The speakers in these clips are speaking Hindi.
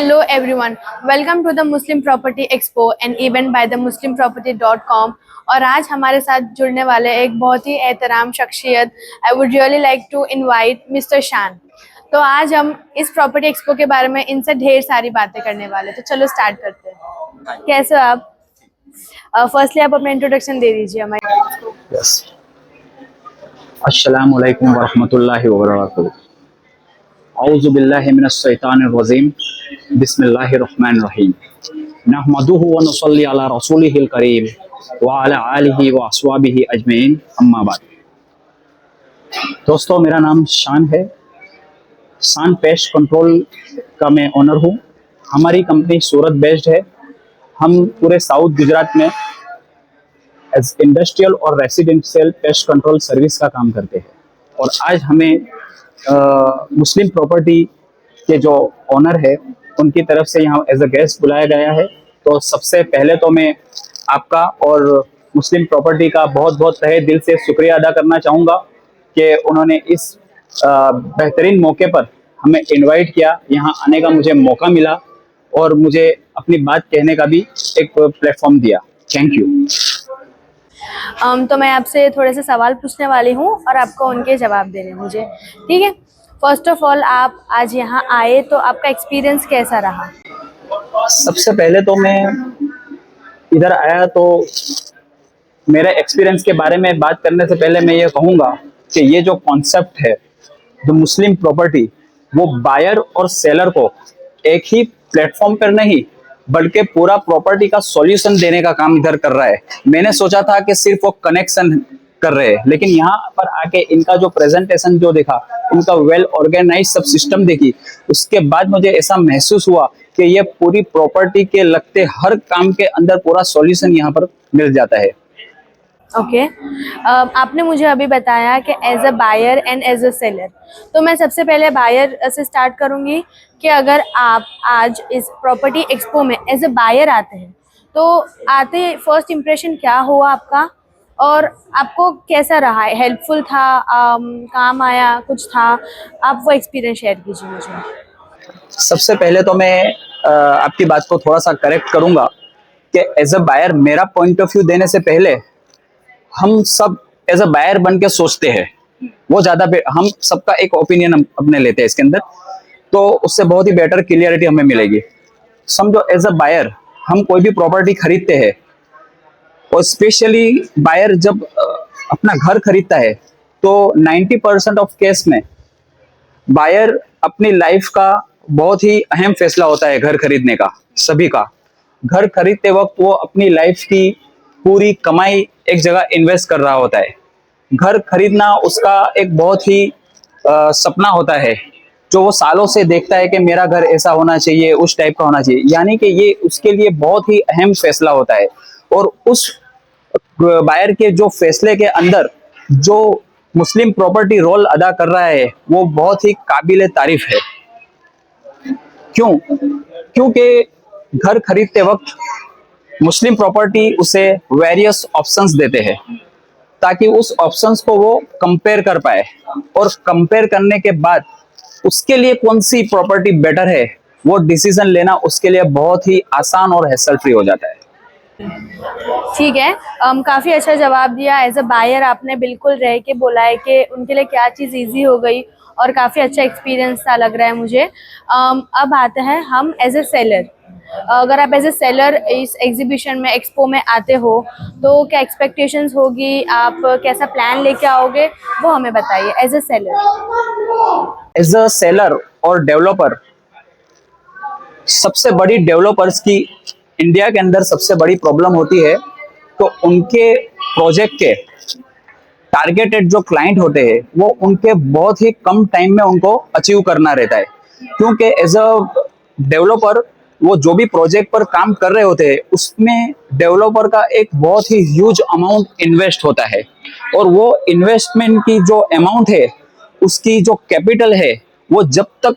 Hello everyone, welcome to the Muslim Property Expo, an event by the muslimproperty.com। और आज हमारे साथ जुड़ने वाले एक बहुत ही एहतराम शख्सियत, I would really like to invite mister Shan. तो आज हम इस प्रॉपर्टी एक्सपो के बारे में इनसे ढेर सारी बातें करने वाले, तो चलो स्टार्ट करते हैं। कैसे हो आप? फर्स्टली आप अपना इंट्रोडक्शन दे दीजिए हमारे। यस, अस्सलामु अलैकुम वरहमतुल्लाहि वबरकातुहू। औज़ु बिल्लाहि मिनश शैतानिर रजीम। बिस्मिल्लाहिर रहमानिर रहीम। नहमदुहु व नुसल्ली अला रसूलिहिल करीम व अला आलिहि व अस्हाबिहि अजमईन, अम्मा बाद। दोस्तों, मेरा नाम शान है। शान पेस्ट कंट्रोल का मैं ओनर हूँ। हमारी कंपनी सूरत बेस्ड है। हम पूरे साउथ गुजरात में एज इंडस्ट्रियल और रेसिडेंशियल पेस्ट कंट्रोल सर्विस का काम करते हैं। और आज हमें मुस्लिम प्रॉपर्टी के जो ओनर है उनकी तरफ से यहाँ एज अ गेस्ट बुलाया गया है। तो सबसे पहले तो मैं आपका और मुस्लिम प्रॉपर्टी का बहुत बहुत तहे दिल से शुक्रिया अदा करना चाहूँगा कि उन्होंने इस बेहतरीन मौके पर हमें इनवाइट किया, यहाँ आने का मुझे मौका मिला और मुझे अपनी बात कहने का भी एक प्लेटफॉर्म दिया। Thank you. तो मैं आपसे थोड़े से सवाल पूछने वाली हूँ और आपको उनके जवाब देने मुझे, ठीक है? फर्स्ट ऑफ ऑल, आप आज यहाँ आए तो आपका एक्सपीरियंस कैसा रहा? सबसे पहले तो मैं इधर आया तो मेरे एक्सपीरियंस के बारे में बात करने से पहले मैं ये कहूँगा कि ये जो कॉन्सेप्ट है जो मुस्लिम प्रॉपर्टी, वो बायर और सेलर को एक ही प्लेटफॉर्म पर नहीं बल्कि पूरा प्रॉपर्टी का सॉल्यूशन देने का काम इधर कर रहा है। मैंने सोचा था कि सिर्फ वो कनेक्शन कर रहे हैं, लेकिन यहाँ पर आके इनका जो प्रेजेंटेशन जो देखा, इनका वेल ऑर्गेनाइज सब सिस्टम देखी, उसके बाद मुझे ऐसा महसूस हुआ कि ये पूरी प्रॉपर्टी के लगते हर काम के अंदर पूरा सॉल्यूशन यहाँ पर मिल जाता है। ओके, आपने मुझे अभी बताया कि as a buyer and as a seller, तो मैं सबसे पहले बायर से स्टार्ट करूंगी कि अगर आप आज इस प्रॉपर्टी एक्सपो में एज अ बायर आते हैं तो आते फर्स्ट इम्प्रेशन क्या हुआ आपका और आपको कैसा रहा? हेल्पफुल था, काम आया, कुछ था? आप वो एक्सपीरियंस शेयर कीजिए मुझे। सबसे पहले तो मैं आपकी बात को थोड़ा सा करेक्ट करूंगा कि एज अ बायर मेरा पॉइंट ऑफ व्यू देने से पहले हम सब एज अ बायर बन के सोचते हैं, वो ज्यादा हम सबका एक ओपिनियन हम अपने लेते हैं इसके अंदर, तो उससे बहुत ही बेटर क्लियरिटी हमें मिलेगी। समझो, एज अ बायर हम कोई भी प्रॉपर्टी खरीदते हैं और स्पेशली बायर जब अपना घर खरीदता है तो 90% ऑफ केस में बायर अपनी लाइफ का बहुत ही अहम फैसला होता है घर खरीदने का। सभी का घर खरीदते वक्त वो अपनी लाइफ की पूरी कमाई एक जगह इन्वेस्ट कर रहा होता है। घर खरीदना उसका एक बहुत ही सपना होता है जो वो सालों से देखता है कि मेरा घर ऐसा होना चाहिए, उस टाइप का होना चाहिए, यानी कि ये उसके लिए बहुत ही अहम फैसला होता है। और उस बायर के जो फैसले के अंदर जो मुस्लिम प्रॉपर्टी रोल अदा कर रहा है वो बहुत ही काबिले तारीफ है। क्यों? क्योंकि घर खरीदते वक्त मुस्लिम प्रॉपर्टी उसे वेरियस ऑप्शंस देते हैं ताकि उस ऑप्शंस को वो कंपेयर कर पाए, और कंपेयर करने के बाद उसके लिए कौन सी प्रॉपर्टी बेटर है वो डिसीजन लेना उसके लिए बहुत ही आसान और हैसल फ्री हो जाता है। ठीक है, काफ़ी अच्छा जवाब दिया। एज अ बायर आपने बिल्कुल रह के बोला है कि उनके लिए क्या चीज़ इजी हो गई और काफ़ी अच्छा एक्सपीरियंस सा लग रहा है मुझे। अब आते हैं हम एज ए सेलर। अगर आप एज ए सेलर इस एग्जीबिशन में, एक्सपो में आते हो तो क्या एक्सपेक्टेशंस होगी, आप कैसा प्लान लेके आओगे, वो हमें बताइए as a seller. As a seller और डेवलपर, सबसे बड़ी डेवलपर्स की इंडिया के अंदर सबसे बड़ी प्रॉब्लम होती है तो उनके प्रोजेक्ट के टारगेटेड जो क्लाइंट होते हैं वो उनके बहुत ही कम टाइम में उनको अचीव करना रहता है। क्योंकि एज अ डेवलपर वो जो भी प्रोजेक्ट पर काम कर रहे होते हैं उसमें डेवलपर का एक बहुत ही ह्यूज अमाउंट इन्वेस्ट होता है, और वो इन्वेस्टमेंट की जो अमाउंट है, उसकी जो कैपिटल है, वो जब तक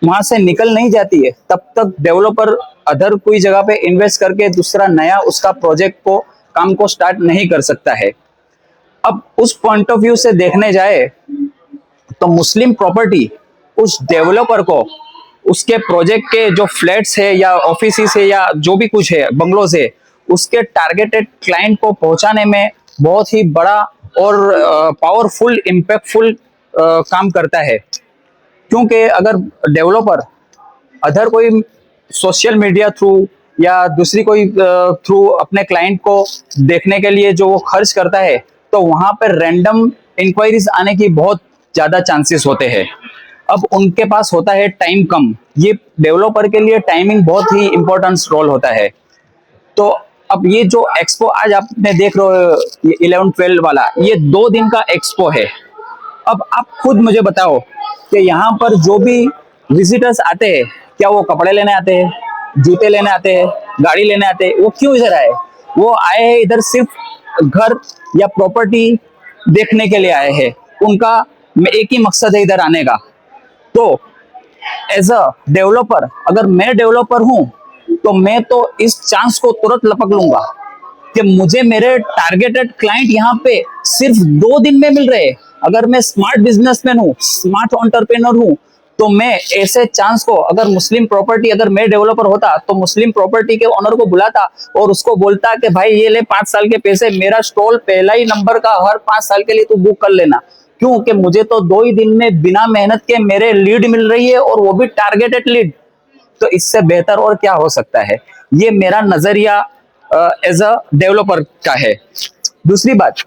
वहां से निकल नहीं जाती है तब तक डेवलपर अदर कोई जगह पे इन्वेस्ट करके दूसरा नया उसका प्रोजेक्ट को काम को स्टार्ट नहीं कर सकता है। अब उस पॉइंट ऑफ व्यू से देखने जाए तो मुस्लिम प्रॉपर्टी उस डेवलपर को उसके प्रोजेक्ट के जो फ्लैट्स है या ऑफिस है या जो भी कुछ है, बंगलोज है, उसके टारगेटेड क्लाइंट को पहुंचाने में बहुत ही बड़ा और पावरफुल इम्पैक्टफुल काम करता है। क्योंकि अगर डेवलपर अदर कोई सोशल मीडिया थ्रू या दूसरी कोई थ्रू अपने क्लाइंट को देखने के लिए जो वो खर्च करता है, तो वहां पर रैंडम इंक्वायरीज आने की बहुत ज्यादा चांसेस होते हैं। अब उनके पास होता है टाइम कम, ये डेवलपर के लिए टाइमिंग बहुत ही इंपॉर्टेंट रोल होता है। तो अब ये जो एक्सपो आज आपने देख रहे हो, ये 11-12 वाला, ये 2 दिन का एक्सपो है। अब आप खुद मुझे बताओ कि यहाँ पर जो भी विजिटर्स आते हैं, क्या वो कपड़े लेने आते हैं, जूते लेने आते हैं, गाड़ी लेने आते हैं? वो क्यों इधर आए? वो आए हैं इधर सिर्फ घर या प्रॉपर्टी देखने के लिए आए हैं। उनका एक ही मकसद है इधर आने का। तो एज अ डेवलपर, अगर मैं डेवलपर हूं, तो मैं तो इस चांस को तुरंत लपक लूंगा कि मुझे मेरे टारगेटेड क्लाइंट यहाँ पे सिर्फ 2 दिन में मिल रहे हैं। अगर मैं स्मार्ट बिजनेसमैन हूँ, स्मार्ट एंटरप्रेन्योर हूँ, तो मैं ऐसे चांस को, अगर मुस्लिम प्रॉपर्टी, अगर मैं डेवलपर होता तो मुस्लिम प्रॉपर्टी के ओनर को बुलाता और उसको बोलता कि भाई ये ले 5 साल के पैसे, मेरा स्टॉल पहला ही नंबर का, हर 5 साल के लिए तू बुक कर लेना। क्यों? कि मुझे तो 2 ही दिन में बिना मेहनत के मेरे लीड मिल रही है, और वो भी टारगेटेड लीड। तो इससे बेहतर और क्या हो सकता है? ये मेरा नजरिया एज अ डेवलपर का है। दूसरी बात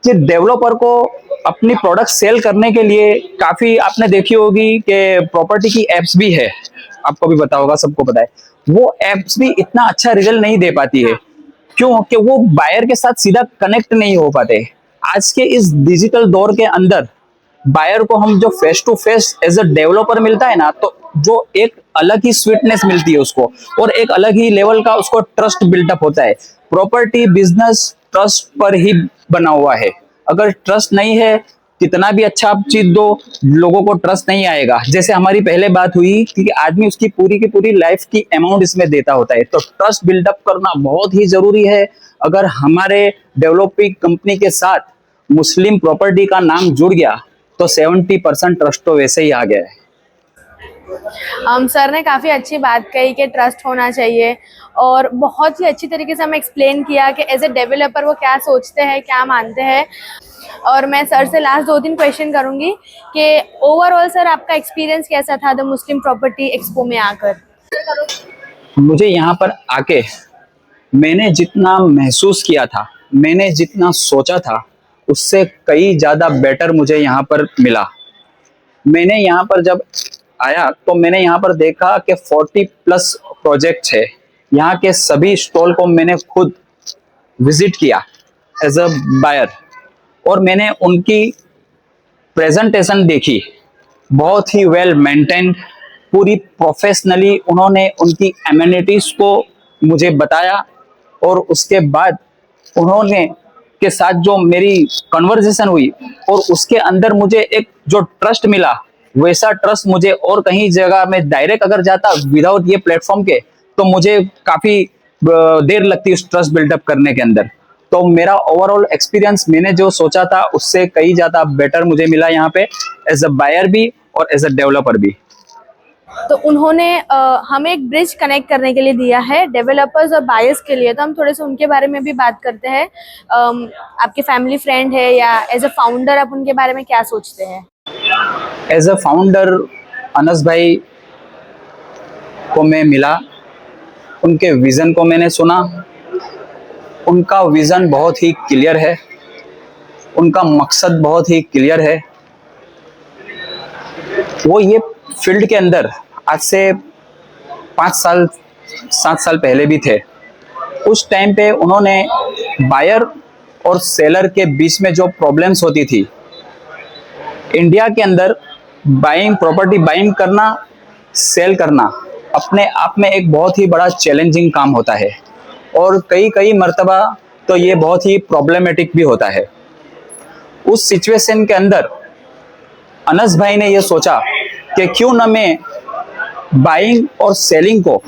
कि डेवलपर को अपनी प्रोडक्ट सेल करने के लिए काफी, आपने देखी होगी कि प्रॉपर्टी की एप्स भी है, आपको भी पता होगा, सबको पता है। वो एप्स भी इतना अच्छा रिजल्ट नहीं दे पाती है। क्यों? कि वो बायर के साथ सीधा कनेक्ट नहीं हो पाते। आज के इस डिजिटल दौर के अंदर बायर को हम जो face to face as a developer मिलता है ना, तो जो एक अलग ही स्वीटनेस मिलती है उसको, और एक अलग ही लेवल का उसको ट्रस्ट बिल्डअप होता है। प्रॉपर्टी बिजनेस ट्रस्ट पर ही बना हुआ है। अगर ट्रस्ट नहीं है, कितना भी अच्छा आप चीज दो, लोगों को ट्रस्ट नहीं आएगा। जैसे हमारी पहले बात हुई कि आदमी उसकी पूरी की पूरी लाइफ की अमाउंट इसमें देता होता है, तो ट्रस्ट बिल्डअप करना बहुत ही जरूरी है। अगर हमारे डेवलपिंग कंपनी के साथ मुस्लिम प्रॉपर्टी का नाम जुड़ गया, तो 70% ट्रस्ट तो वैसे ही आ गया है। सर ने काफ़ी अच्छी बात कही कि ट्रस्ट होना चाहिए, और बहुत ही अच्छी तरीके से हमें एक्सप्लेन किया कि एज ए डेवलपर वो क्या सोचते हैं, क्या मानते हैं। और मैं सर से लास्ट 2-3 क्वेश्चन करूंगी कि ओवरऑल सर आपका एक्सपीरियंस कैसा था द मुस्लिम प्रॉपर्टी एक्सपो में आकर? मुझे यहाँ पर आके मैंने जितना महसूस किया था, मैंने जितना सोचा था, उससे कई ज्यादा बेटर मुझे यहाँ पर मिला। मैंने यहाँ पर जब आया तो मैंने यहाँ पर देखा कि 40+ प्रोजेक्ट है। यहाँ के सभी स्टॉल को मैंने खुद विजिट किया एज अ बायर, और मैंने उनकी प्रेजेंटेशन देखी। बहुत ही वेल मेंटेन्ड, पूरी प्रोफेशनली उन्होंने उनकी एमेनिटीज को मुझे बताया, और उसके बाद उन्होंने के साथ जो मेरी कन्वर्सेशन हुई, और उसके अंदर मुझे एक जो ट्रस्ट मिला, वैसा ट्रस्ट मुझे और कहीं जगह में डायरेक्ट अगर जाता विदाउट ये प्लेटफॉर्म के, तो मुझे काफी देर लगती उस ट्रस्ट बिल्डअप करने के अंदर। तो मेरा ओवरऑल एक्सपीरियंस, मैंने जो सोचा था उससे कई ज्यादा बेटर मुझे मिला यहाँ पे, एज अ बायर भी और एज अ डेवलपर भी। तो उन्होंने हमें एक ब्रिज कनेक्ट करने के लिए दिया है डेवलपर्स और बायर्स के लिए, तो हम थोड़े से उनके बारे में भी बात करते हैं। आपके फैमिली फ्रेंड है या एज अ फाउंडर आप उनके बारे में क्या सोचते हैं? एज अ फाउंडर अनस भाई को मैं मिला, उनके विजन को मैंने सुना। उनका विजन बहुत ही क्लियर है, उनका मकसद बहुत ही क्लियर है। वो ये फील्ड के अंदर आज से 5-7 साल पहले भी थे। उस टाइम पे उन्होंने बायर और सेलर के बीच में जो प्रॉब्लम्स होती थी, इंडिया के अंदर प्रॉपर्टी बाइंग करना, सेल करना अपने आप में एक बहुत ही बड़ा चैलेंजिंग काम होता है, और कई मर्तबा तो ये बहुत ही प्रॉब्लमेटिक भी होता है। उस सिचुएशन के अंदर अनस भाई ने ये सोचा कि क्यों ना मैं बाइंग और सेलिंग को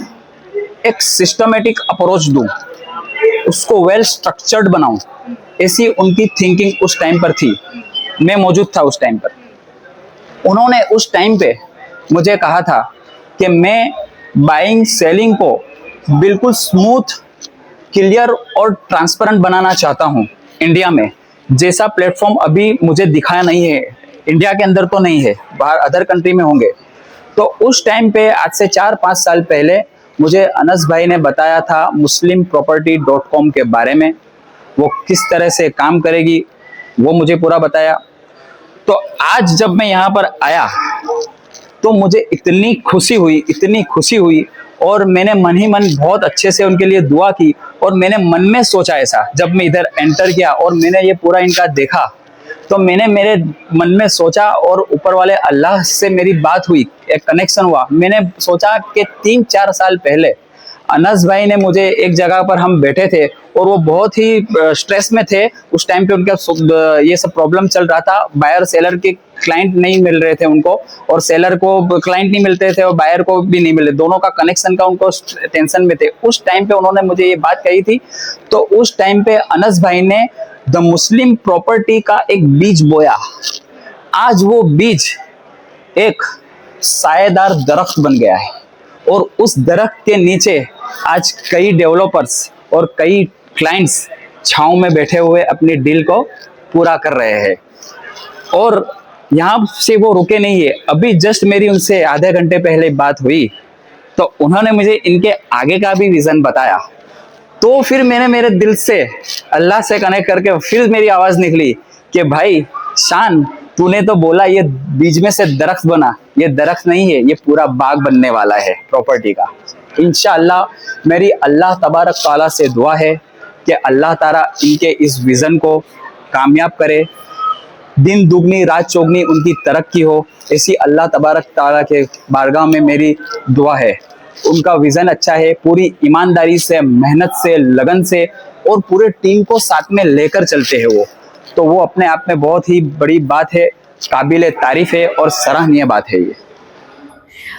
एक सिस्टमेटिक अप्रोच दूं, उसको वेल स्ट्रक्चर्ड बनाऊं। ऐसी उनकी थिंकिंग उस टाइम पर थी। मैं मौजूद था उस टाइम पर। उन्होंने उस टाइम पे मुझे कहा था कि मैं बाइंग सेलिंग को बिल्कुल स्मूथ, क्लियर और ट्रांसपेरेंट बनाना चाहता हूँ इंडिया में। जैसा प्लेटफॉर्म अभी मुझे दिखाया नहीं है, इंडिया के अंदर तो नहीं है, बाहर अदर कंट्री में होंगे। तो उस टाइम पे आज से 4-5 साल पहले मुझे अनस भाई ने बताया था muslimproperty.com के बारे में। वो किस तरह से काम करेगी वो मुझे पूरा बताया। तो आज जब मैं यहाँ पर आया तो मुझे इतनी खुशी हुई और मैंने मन ही मन बहुत अच्छे से उनके लिए दुआ की। और मैंने मन में सोचा ऐसा, जब मैं इधर एंटर किया और मैंने ये पूरा इनका देखा, तो मैंने मेरे मन में सोचा और ऊपर वाले अल्लाह से मेरी बात हुई, एक कनेक्शन हुआ। मैंने सोचा कि 3-4 साल पहले अनस भाई ने मुझे एक जगह पर हम बैठे थे और वो बहुत ही स्ट्रेस में थे। उस टाइम पे उनका ये सब प्रॉब्लम चल रहा था, बायर सेलर के क्लाइंट नहीं मिल रहे थे उनको, और सेलर को क्लाइंट नहीं मिलते थे और बायर को भी नहीं मिले, दोनों का कनेक्शन का उनको टेंशन में थे। उस टाइम पे उन्होंने मुझे ये बात कही थी। तो उस टाइम पे अनस भाई ने द मुस्लिम प्रॉपर्टी का एक बीज बोया। आज वो बीज एक सायेदार दरख्त बन गया है और उस दरख्त के नीचे आज कई डेवलपर्स और कई क्लाइंट्स छांव में बैठे हुए अपनी डील को पूरा कर रहे हैं। और यहाँ से वो रुके नहीं है। अभी जस्ट मेरी उनसे आधे घंटे पहले बात हुई तो उन्होंने मुझे इनके आगे का भी विजन बताया। तो फिर मैंने मेरे दिल से अल्लाह से कनेक्ट करके फिर मेरी आवाज़ निकली कि भाई शान, तूने तो बोला ये बीज में से दरख्त बना, ये दरख्त नहीं है, ये पूरा बाग बनने वाला है प्रॉपर्टी का। इंशाअल्लाह मेरी अल्लाह तबारक ताला से दुआ है कि अल्लाह ताला इनके इस विज़न को कामयाब करे, दिन दुगनी रात चौगनी उनकी तरक्की हो, ऐसी अल्लाह तबारक ताला के बारगाह में मेरी दुआ है। उनका विज़न अच्छा है, पूरी ईमानदारी से, मेहनत से, लगन से और पूरे टीम को साथ में लेकर चलते हैं वो। तो वो अपने आप में बहुत ही बड़ी बात है, काबिल तारीफ है और सराहनीय बात है ये।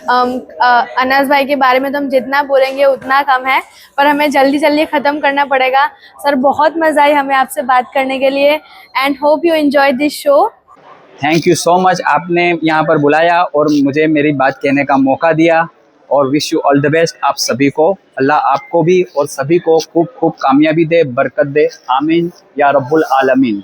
अनस भाई के बारे में तो हम जितना बोलेंगे उतना कम है, पर हमें जल्दी जल्दी ख़त्म करना पड़ेगा। सर बहुत मज़ा आई हमें आपसे बात करने के लिए and hope you enjoy this show. Thank you so much, आपने यहाँ पर बुलाया और मुझे मेरी बात कहने का मौका दिया। और wish you all the best आप सभी को। अल्लाह आपको भी और सभी को खूब खूब कामयाबी दे, बरकत दे। आमीन या रब्बुल आलमीन।